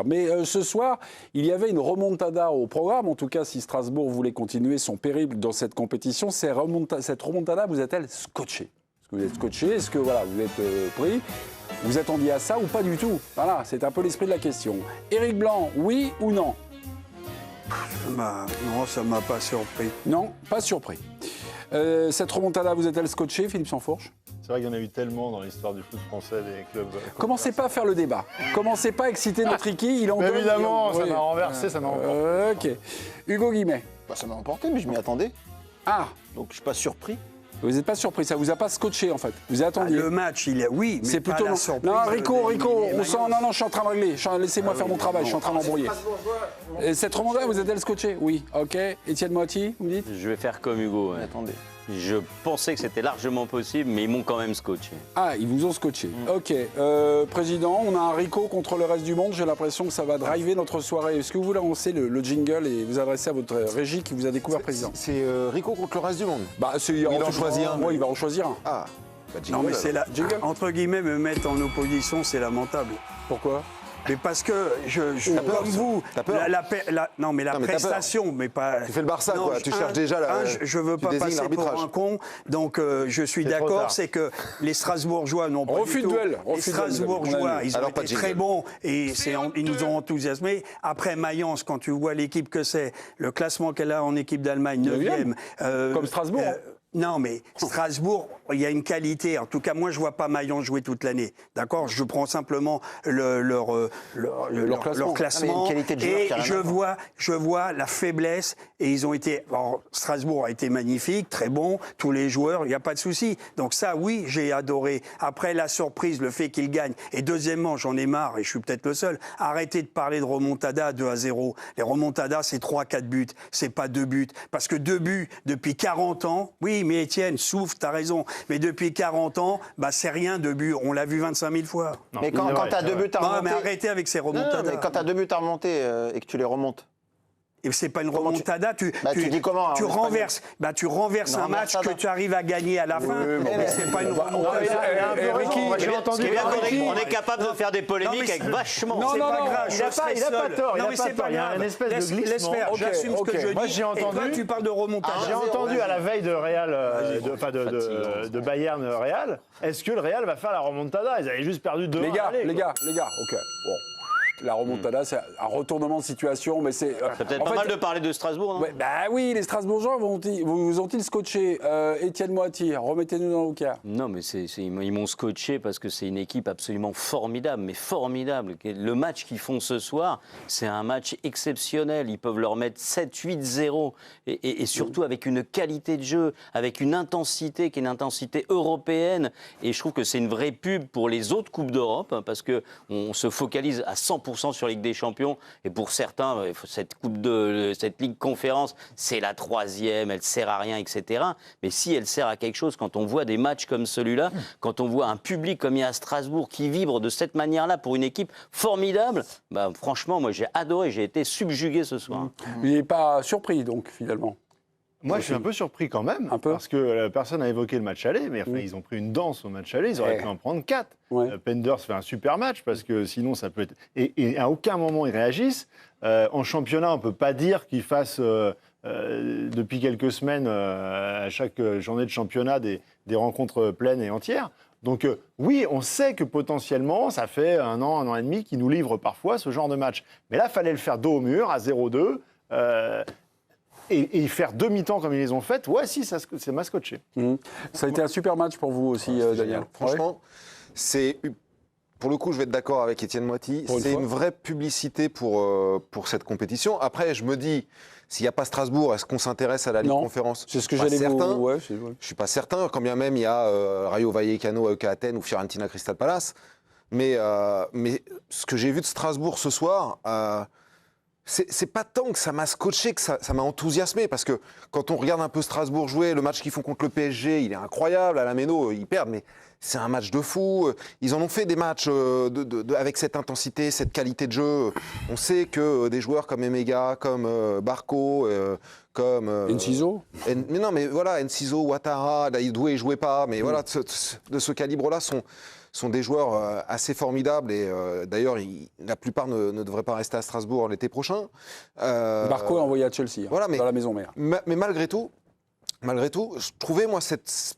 Mais ce soir, il y avait une remontada au programme. En tout cas, si Strasbourg voulait continuer son périple dans cette compétition, cette remontada vous a-t-elle scotché? Est-ce que vous êtes scotché? Est-ce que voilà, vous êtes pris? Vous attendiez à ça ou pas du tout? Voilà, c'est un peu l'esprit de la question. Éric Blanc, oui ou non? Non, ça ne m'a pas surpris. Non, pas surpris. Cette remontada vous a-t-elle scotché, Philippe Sansfourche? C'est vrai qu'il y en a eu tellement dans l'histoire du foot français, des clubs. Commencez pas à faire le débat. Commencez pas à exciter notre Iki. Il en donne. Évidemment, ça Oui. m'a renversé, ça m'a emporté. Ok. Hugo Guimet. Ça m'a emporté, mais je m'y attendais. Ah, Donc je suis pas surpris. vous n'êtes pas surpris, ça vous a pas scotché en fait. Vous attendiez. Le match, oui, mais C'est pas plutôt la long. surprise. Non, Rico, d'éliminer on sent. Mayence. Non, je suis en train de régler. Laissez-moi faire mon travail. Je suis en train d'embrouiller. Cette remontada, vous êtes-elle scotché? Oui. Ok. Étienne Moiti, vous me dites? Je vais faire comme Hugo. Ouais. Attendez. Je pensais que c'était largement possible, mais ils m'ont quand même scotché. Ah, ils vous ont scotché. Ok. Président, on a un Rico contre le reste du monde. J'ai l'impression que ça va driver notre soirée. Est-ce que vous voulez lancer le jingle et vous adresser à votre régie qui vous a découvert président? C'est Rico contre le reste du monde. Bah, il en choisit un. Oui, il va en choisir un. Ah, bah, Non, mais c'est Jingle. entre guillemets, me mettre en opposition, c'est lamentable. Pourquoi? Mais parce que T'as peur, comme ça. vous, T'as peur non, mais la Non, mais t'as prestation, mais pas. Tu fais le Barça, quoi. Tu cherches déjà je veux tu pas désignes passer pour l'arbitrage. un con, donc je suis C'est trop d'accord. tard. C'est que les Strasbourgeois n'ont pas Refus du de tout. duel, Les refus de duel, Strasbourgeois, on a ils ont Alors, pas de été jingle. très bons et ils nous ont enthousiasmés. Après Mayence, quand tu vois l'équipe que c'est, le classement qu'elle a en équipe d'Allemagne, 9e. Comme Strasbourg. Non, mais Strasbourg, il y a une qualité. En tout cas, moi, je ne vois pas Mayence jouer toute l'année. D'accord? Je prends simplement leur classement. classement. Non, mais il y a une qualité de joueur Et qui a rien à voir. je vois la faiblesse. Et ils ont été. Alors, Strasbourg a été magnifique, très bon. Tous les joueurs, il n'y a pas de souci. Donc, ça, oui, j'ai adoré. Après, la surprise, le fait qu'ils gagnent. Et deuxièmement, j'en ai marre, et je suis peut-être le seul. Arrêtez de parler de remontada 2-0. Les remontadas, c'est 3-4 buts. C'est pas 2 buts. Parce que 2 buts depuis 40 ans. Oui, mais Étienne, souffle, t'as raison. Mais depuis 40 ans, bah, c'est rien, 2 buts. On l'a vu 25 000 fois. Non, Mais c'est quand vrai, t'as c'est 2 vrai. buts à Non, mais remonter. arrêtez avec ces Non, remontadas. mais quand t'as 2 buts à remonter et que tu les remontes. Et c'est pas une Comment remontada, tu dis comment, tu en renverses, tu renverses Une un match remontada. que tu arrives à gagner à la fin, mais c'est pas une remontada. Ricky, J'ai entendu. Ce qui est bien Ricky. qu'on est capable de faire des polémiques mais avec c'est- vachement. Non, C'est non, pas non, grave, il a je pas- serai il a pas seul. tort, il Non, a mais pas c'est tort, pas il y a grave. une espèce de Laisse glissement. faire, Ok, j'assume ce que ok. je dis. Moi, j'ai Et entendu- toi, tu parles de remontada. J'ai entendu à la veille de Real, de Bayern Real, est-ce que le Real va faire la remontada? Ils avaient juste perdu 2-1. Les gars, ok. Bon. La remontada, c'est un retournement de situation, mais c'est. C'est peut-être pas mal de parler de Strasbourg, non? Ouais, bah oui, les Strasbourgeois vous ont-ils scotché? Étienne Moiti, remettez-nous dans le cas. Non, mais ils m'ont scotché parce que c'est une équipe absolument formidable, mais formidable. Le match qu'ils font ce soir, c'est un match exceptionnel. Ils peuvent leur mettre 7-8-0 et surtout avec une qualité de jeu, avec une intensité qui est une intensité européenne. Et je trouve que c'est une vraie pub pour les autres Coupes d'Europe hein, parce qu'on se focalise à 100% sur Ligue des Champions. Et pour certains, cette Ligue Conférence, c'est la 3e, elle sert à rien, etc. Mais si elle sert à quelque chose, quand on voit des matchs comme celui-là, quand on voit un public comme il y a à Strasbourg qui vibre de cette manière-là pour une équipe formidable, bah, franchement, moi j'ai adoré, j'ai été subjugué ce soir. Il n'est pas surpris, donc, finalement. Moi, je suis un peu surpris quand même, Un peu. parce que personne n'a évoqué le match aller, mais enfin, ils ont pris une danse au match aller, ils auraient Ouais. pu en prendre 4. Ouais. Penders fait un super match, parce que sinon, ça peut être... Et à aucun moment, ils réagissent. En championnat, on ne peut pas dire qu'ils fassent, depuis quelques semaines, à chaque journée de championnat, des rencontres pleines et entières. Donc oui, on sait que potentiellement, ça fait un an et demi qu'ils nous livrent parfois ce genre de match. Mais là, il fallait le faire dos au mur, à 0-2. Et faire demi-temps comme ils les ont fait, ouais, si, ça m'a scotché. Ça a été un super match pour vous aussi, Daniel. Franchement, c'est. Pour le coup, je vais être d'accord avec Étienne Moiti. Pour une C'est fois. une vraie publicité pour cette compétition. Après, je me dis, s'il n'y a pas Strasbourg, est-ce qu'on s'intéresse à la Ligue Non, Conférence? c'est ce que Je suis j'allais pas certain. vous... Ouais, Je ne suis pas certain, quand bien même il y a Rayo Vallecano, AEK Athènes ou Fiorentina Crystal Palace. Mais ce que j'ai vu de Strasbourg ce soir, c'est pas tant que ça m'a scotché, que ça m'a enthousiasmé. Parce que quand on regarde un peu Strasbourg jouer, le match qu'ils font contre le PSG, il est incroyable. À la Méno, ils perdent, mais c'est un match de fou. Ils en ont fait des matchs avec cette intensité, cette qualité de jeu. On sait que des joueurs comme Emega, comme Barco, comme... Enciso. Mais non, mais voilà, Enciso, Ouattara, Doué, il jouait pas. Mais voilà, de ce calibre-là sont sont des joueurs assez formidables et d'ailleurs, la plupart ne devraient pas rester à Strasbourg l'été prochain. Barco est envoyé à Chelsea, voilà, dans la maison mère. Mais malgré tout, je trouvais, moi,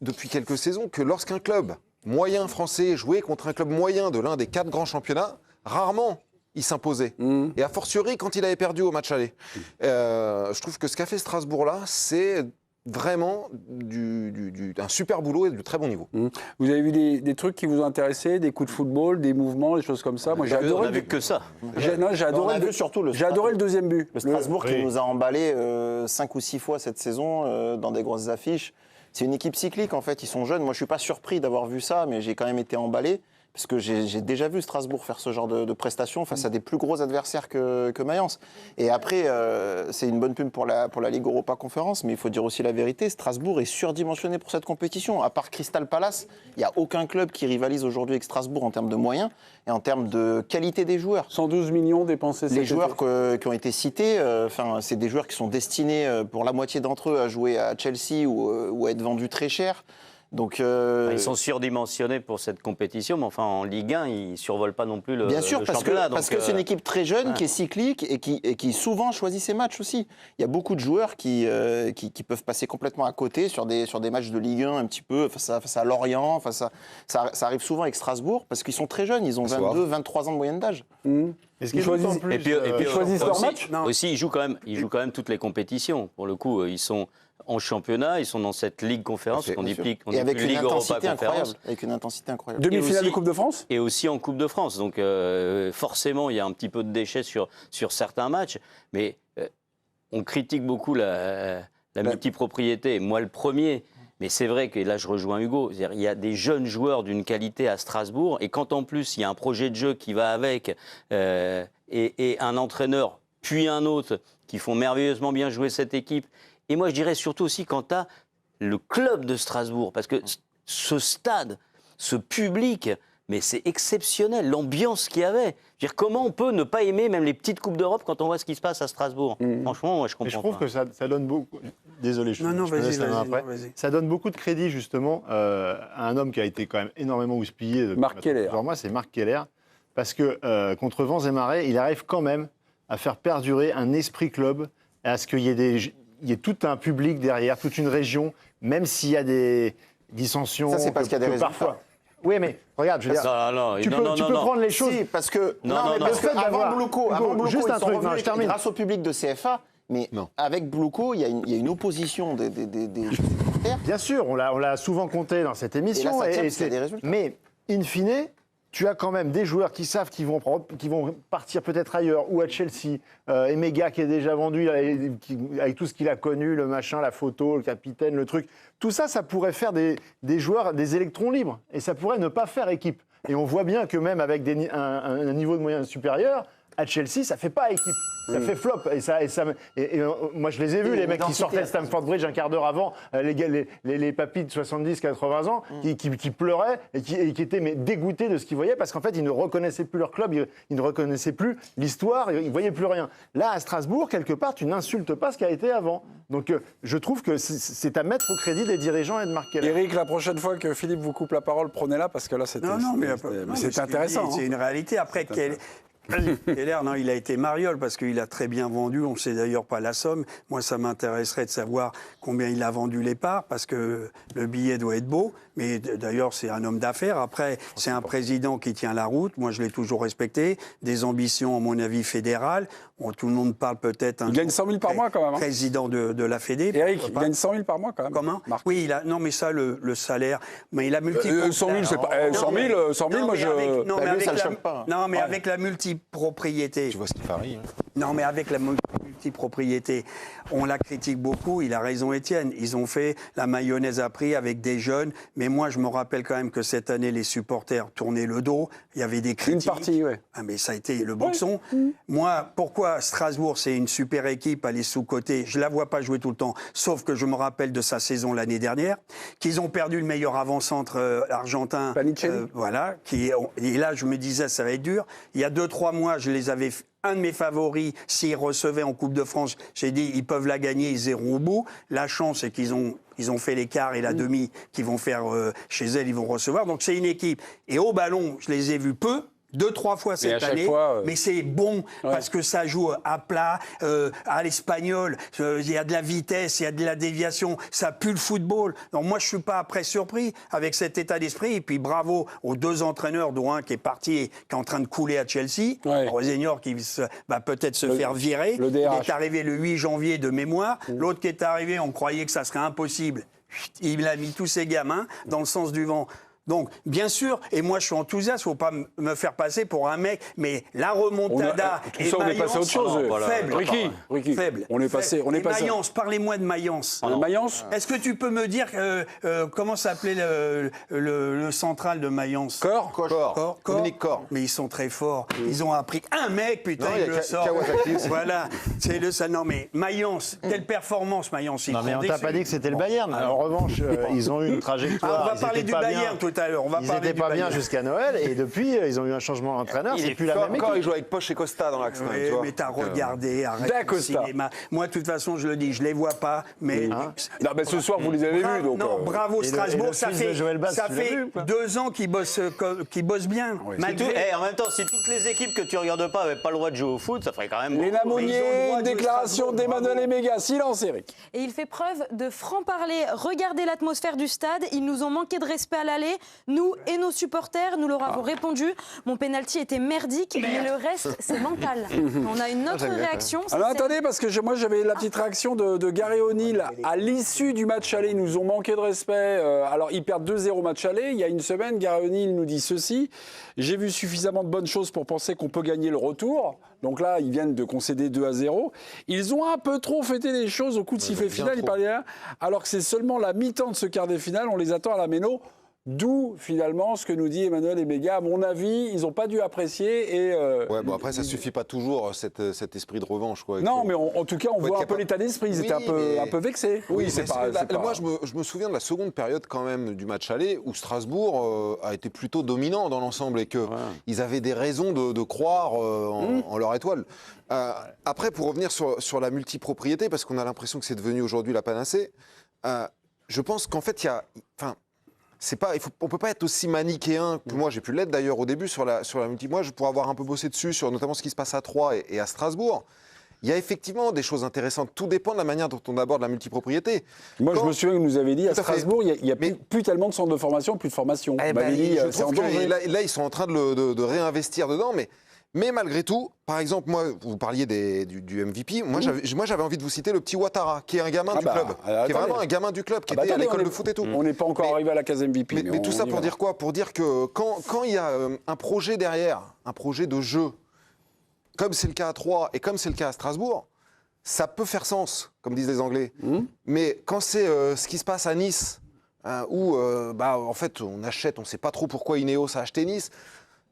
depuis quelques saisons, que lorsqu'un club moyen français jouait contre un club moyen de l'un des 4 grands championnats, rarement il s'imposait. Et a fortiori quand il avait perdu au match aller. Je trouve que ce qu'a fait Strasbourg là, c'est vraiment un super boulot et du très bon niveau. Vous avez vu des trucs qui vous ont intéressé, des coups de football, des mouvements, des choses comme ça? Moi, j'ai adoré. On n'a vu que ça. J'ai adoré le deuxième but. Le Strasbourg qui nous a emballé 5 ou 6 fois cette saison dans des grosses affiches. C'est une équipe cyclique en fait, ils sont jeunes. Moi je suis pas surpris d'avoir vu ça, mais j'ai quand même été emballé. Parce que j'ai déjà vu Strasbourg faire ce genre de prestations face à des plus gros adversaires que Mayence. Et après, c'est une bonne pub pour la Ligue Europa Conférence, mais il faut dire aussi la vérité, Strasbourg est surdimensionné pour cette compétition. À part Crystal Palace, il n'y a aucun club qui rivalise aujourd'hui avec Strasbourg en termes de moyens et en termes de qualité des joueurs. 112 millions dépensés cet Les joueurs été. qui ont été cités, c'est des joueurs qui sont destinés pour la moitié d'entre eux à jouer à Chelsea ou à être vendus très cher. Donc, Ils sont surdimensionnés pour cette compétition, mais enfin en Ligue 1, ils ne survolent pas non plus le bien sûr, le parce championnat. que c'est une équipe très jeune, qui est cyclique et qui souvent choisit ses matchs aussi. Il y a beaucoup de joueurs qui peuvent passer complètement à côté sur des matchs de Ligue 1 un petit peu, face à Lorient, ça arrive souvent avec Strasbourg, parce qu'ils sont très jeunes, ils ont 22, 23 ans de moyenne d'âge. Ils choisissent, Et puis ils choisissent leur aussi, match? aussi, ils jouent quand même toutes les compétitions. Pour le coup, ils sont en championnat, ils sont dans cette Ligue conférence, qu'on dit Et avec une Ligue Europa intensité incroyable. conférence. Avec une intensité incroyable. Demi-finale aussi- de Coupe de France? Et aussi en Coupe de France. Donc forcément, il y a un petit peu de déchets sur certains matchs. Mais on critique beaucoup la multipropriété. Moi, le premier. Mais c'est vrai que là, je rejoins Hugo. C'est-à-dire, il y a des jeunes joueurs d'une qualité à Strasbourg. Et quand en plus, il y a un projet de jeu qui va avec et un entraîneur, puis un autre, qui font merveilleusement bien jouer cette équipe. Et moi, je dirais surtout aussi quand tu as le club de Strasbourg. Parce que ce stade, ce public, mais c'est exceptionnel, l'ambiance qu'il y avait. Je veux dire, comment on peut ne pas aimer même les petites Coupes d'Europe quand on voit ce qui se passe à Strasbourg? Franchement, moi, je comprends Mais je trouve pas. que ça donne beaucoup. Désolé, je Non, te laisse la main vas-y, après. vas-y. Ça donne beaucoup de crédit, justement, à un homme qui a été quand même énormément houspillé. depuis Marc maintenant Keller. plusieurs mois, c'est Marc Keller. Parce que contre vents et marées, il arrive quand même à faire perdurer un esprit club, à ce qu'il y ait tout un public derrière, toute une région, même s'il y a des dissensions. Ça, c'est parce qu'il y a des résultats. parfois. Oui, mais regarde, je veux dire. Tu peux prendre les choses. Si, parce que Non, non, parce non. que avant Blouko, juste ils un sont truc, revenus je termine. grâce au public de CFA. Mais avec Blouko, il y a une opposition des supporters. Bien sûr, on l'a souvent compté dans cette émission. Et là, ça tient parce qu'il y a c'est- des résultats. Mais, in fine, tu as quand même des joueurs qui savent qu'ils vont partir peut-être ailleurs, ou à Chelsea. Emega qui est déjà vendu, avec tout ce qu'il a connu, le machin, la photo, le capitaine, le truc. Tout ça, ça pourrait faire des joueurs, des électrons libres. Et ça pourrait ne pas faire équipe. Et on voit bien que même avec un niveau de moyens supérieur, à Chelsea, ça fait pas équipe. Ça fait flop. Et moi, je les ai vus, les mecs qui sortaient de Stamford Bridge un quart d'heure avant, les papis de 70-80 ans, qui pleuraient et qui étaient dégoûtés de ce qu'ils voyaient parce qu'en fait, ils ne reconnaissaient plus leur club, ils ne reconnaissaient plus l'histoire, ils ne voyaient plus rien. Là, à Strasbourg, quelque part, tu n'insultes pas ce qui a été avant. Donc, je trouve que c'est à mettre au crédit des dirigeants et de Marc Keller. Eric, la prochaine fois que Philippe vous coupe la parole, prenez-la parce que là, c'était c'est intéressant. C'est une réalité. Après, Keller, non, il a été mariole parce qu'il a très bien vendu. On ne sait d'ailleurs pas la somme. Moi, ça m'intéresserait de savoir combien il a vendu les parts parce que le billet doit être beau. Mais d'ailleurs, c'est un homme d'affaires. Après, c'est un président qui tient la route. Moi, je l'ai toujours respecté. Des ambitions, à mon avis, fédérales. Bon, tout le monde parle peut-être... Il gagne 100 000 par mois quand même. Président de la Fédé. Eric, il gagne 100 000 par mois quand même. Comment Marc. Oui, non, mais ça, le salaire... Mais il a multiplié... 100 000, c'est pas... 100 000, moi, je... Non, mais avec la multipropriété... Tu vois ce qu'il parie. Non, mais avec la multipropriété, on la critique beaucoup. Il a raison, Étienne. Ils ont fait la mayonnaise à prix avec des jeunes. Mais moi, je me rappelle quand même que cette année, les supporters tournaient le dos. Il y avait des critiques. Une partie, oui. Ah, mais ça a été le boxon. Moi, pourquoi Strasbourg, c'est une super équipe, elle est sous-cotée. Je la vois pas jouer tout le temps. Sauf que je me rappelle de sa saison l'année dernière, qu'ils ont perdu le meilleur avant-centre argentin. Panicelli. Voilà. Et là, je me disais, ça va être dur. Il y a 2-3 mois, je les avais un de mes favoris, s'ils recevaient en Coupe de France, j'ai dit ils peuvent la gagner, ils iront au bout. La chance, c'est qu'ils ont fait l'équart et la demi qu'ils vont faire chez elles, ils vont recevoir. Donc c'est une équipe. Et au ballon, je les ai vus peu. 2-3 fois cette année, mais c'est bon parce que ça joue à plat, à l'espagnol. Il y a de la vitesse, il y a de la déviation, ça pue le football. Donc moi, je suis pas après surpris avec cet état d'esprit. Et puis bravo aux 2 entraîneurs, dont un qui est parti et qui est en train de couler à Chelsea. Rosenior qui va peut-être se faire virer. Il est arrivé le 8 janvier de mémoire. L'autre qui est arrivé, on croyait que ça serait impossible. Il a mis tous ses gamins dans le sens du vent. Donc, bien sûr, et moi je suis enthousiaste, il ne faut pas me faire passer pour un mec, mais la remontada et on est passé à autre chose. Faible. Ricky, faible. On est passé. Mayence, parlez-moi de Mayence. Mayence. Est-ce que tu peux me dire comment s'appelait le central de Mayence? Corps. Dominique Corps. Mais ils sont très forts. Ils ont appris un mec, putain, il le sort. Voilà, c'est le ça. Non mais Mayence, quelle performance Mayence. Non mais on t'a pas dit que c'était le Bayern. En revanche, ils ont eu une trajectoire. On va parler du Bayern tout à l'heure. Ils n'étaient pas bien jusqu'à Noël et depuis, ils ont eu un changement d'entraîneur. C'est plus la même équipe. Encore, il joue avec Poche et Costa dans l'axe. Oui, mais t'as regardé, arrête le cinéma. Moi, de toute façon, je le dis, je les vois pas, mais... Non, mais ce soir, vous les avez vus, donc... Non, bravo Strasbourg, ça fait 2 ans qu'ils bossent bien. En même temps, si toutes les équipes que tu regardes pas n'avaient pas le droit de jouer au foot, ça ferait quand même... Léna Monnier, une déclaration d'Emmanuel Emega. Silence, Eric. Et il fait preuve de franc-parler. Regardez l'atmosphère du stade. Ils nous ont manqué de respect à l'aller. Nous et nos supporters, nous leur avons répondu. Mon pénalty était merdique, mais le reste, c'est mental. On a une autre réaction. Alors attendez, parce que moi j'avais la petite réaction de Gary O'Neill. À l'issue du match aller, ils nous ont manqué de respect. Alors ils perdent 2-0 match aller. Il y a une semaine, Gary O'Neill nous dit ceci. J'ai vu suffisamment de bonnes choses pour penser qu'on peut gagner le retour. Donc là, ils viennent de concéder 2-0. Ils ont un peu trop fêté les choses au coup de sifflet final. Il parlait là, alors que c'est seulement la mi-temps de ce quart de finale. On les attend à la méno. D'où, finalement, ce que nous dit Emmanuel Emega. À mon avis, ils n'ont pas dû apprécier. Et Ouais, bon, après, ça ne suffit pas toujours, cet esprit de revanche. Quoi, non, mais en tout cas, on voit un peu l'état d'esprit. Ils étaient un peu vexés. Oui, c'est pas... Moi, je me souviien de la seconde période, quand même, du match aller, où Strasbourg a été plutôt dominant dans l'ensemble et qu'ils avaient des raisons de croire en leur étoile. Après, pour revenir sur la multipropriété, parce qu'on a l'impression que c'est devenu aujourd'hui la panacée, je pense qu'en fait, il y a... on peut pas être aussi manichéen que moi, j'ai pu l'être d'ailleurs au début sur la multi. Moi, pour avoir un peu bossé dessus, sur notamment ce qui se passe à Troyes et à Strasbourg, il y a effectivement des choses intéressantes. Tout dépend de la manière dont on aborde la multipropriété. Moi, je me souviens que vous nous avez dit à Strasbourg, il n'y a plus tellement de centres de formation, plus de formation. Je trouve que là, ils sont en train de réinvestir dedans, mais malgré tout, par exemple, moi, vous parliez du MVP. Moi, j'avais envie de vous citer le petit Ouattara, qui est un gamin du club, qui est vraiment un gamin du club, qui était à l'école de foot et tout. On n'est pas encore arrivé à la case MVP. Mais tout ça pour dire quoi? Pour dire que quand il y a un projet derrière, un projet de jeu, comme c'est le cas à Troyes et comme c'est le cas à Strasbourg, ça peut faire sens, comme disent les Anglais. Mais quand c'est ce qui se passe à Nice, où en fait on achète, on ne sait pas trop pourquoi Ineos a acheté Nice,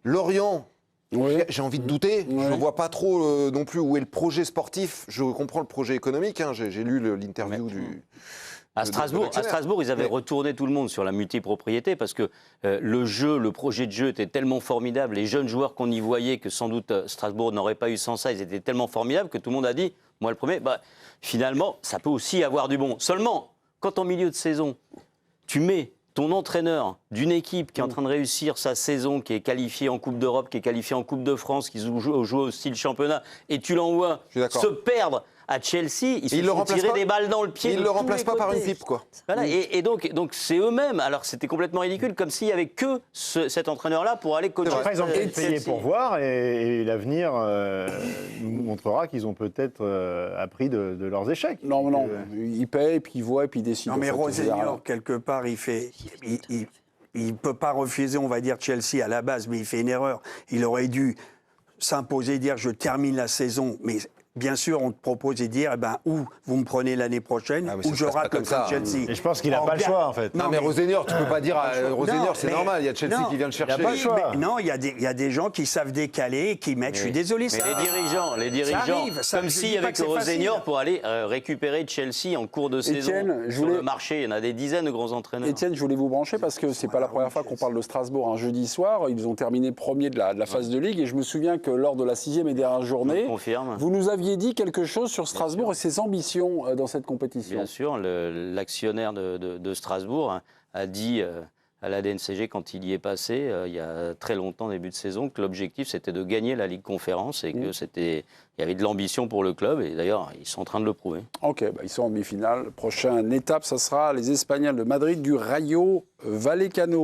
Lorient. Oui. J'ai envie de douter, je ne vois pas trop non plus où est le projet sportif. Je comprends le projet économique, j'ai lu l'interview du... À Strasbourg, ils avaient retourné tout le monde sur la multipropriété parce que le projet de jeu était tellement formidable, les jeunes joueurs qu'on y voyait, que sans doute Strasbourg n'aurait pas eu sans ça, ils étaient tellement formidables que tout le monde a dit, moi le premier, finalement, ça peut aussi avoir du bon. Seulement, quand en milieu de saison, tu mets ton entraîneur d'une équipe qui est en train de réussir sa saison, qui est qualifiée en Coupe d'Europe, qui est qualifiée en Coupe de France, qui joue au style championnat, et tu l'envoies se perdre à Chelsea, ils se font tirer des balles dans le pied. Ils ne le remplacent pas par une pipe, quoi. Voilà, et donc c'est eux-mêmes. Alors c'était complètement ridicule, comme s'il n'y avait que cet entraîneur-là pour aller coacher. Après, ils ont peut-être payé pour voir, et l'avenir nous montrera qu'ils ont peut-être appris de leurs échecs. Non, ils payent, puis ils voient, et puis ils décident. Non, mais Rosenior, quelque part, il ne peut pas refuser, on va dire, Chelsea à la base, mais il fait une erreur. Il aurait dû s'imposer, dire je termine la saison, mais bien sûr, on te propose de dire, ou vous me prenez l'année prochaine, Ah, mais ça ou se je passe pas rate comme contre ça, hein. Chelsea. Et je pense qu'il n'a Or, pas le bien- choix, en fait. Non, mais Rosenior, tu peux pas dire Rosenior, Non, c'est mais- normal. Il y a Chelsea non, qui vient le il y a chercher. pas le choix. Mais non, il y a des gens qui savent décaler et qui mettent. Je suis désolé, Mais ça. les dirigeants, arrive, ça, comme je s'il dis y pas avait que que c'est Rosenior facile. pour aller récupérer Chelsea en cours de saison Étienne, je sur voulais- le marché. Il y en a des dizaines de grands entraîneurs. Étienne, je voulais vous brancher parce que c'est pas la première fois qu'on parle de Strasbourg. Un jeudi soir, ils ont terminé premier de la phase de Ligue et je me souviens que lors de la 6e et dernière journée, Je confirme. vous nous aviez dit quelque chose sur Strasbourg et ses ambitions dans cette compétition. Bien sûr, l'actionnaire de Strasbourg a dit à la DNCG quand il y est passé, il y a très longtemps, début de saison, que l'objectif c'était de gagner la Ligue Conférence et que il y avait de l'ambition pour le club. Et d'ailleurs, ils sont en train de le prouver. Ok, ils sont en demi-finale. Prochaine étape, ça sera les Espagnols de Madrid du Rayo Vallecano.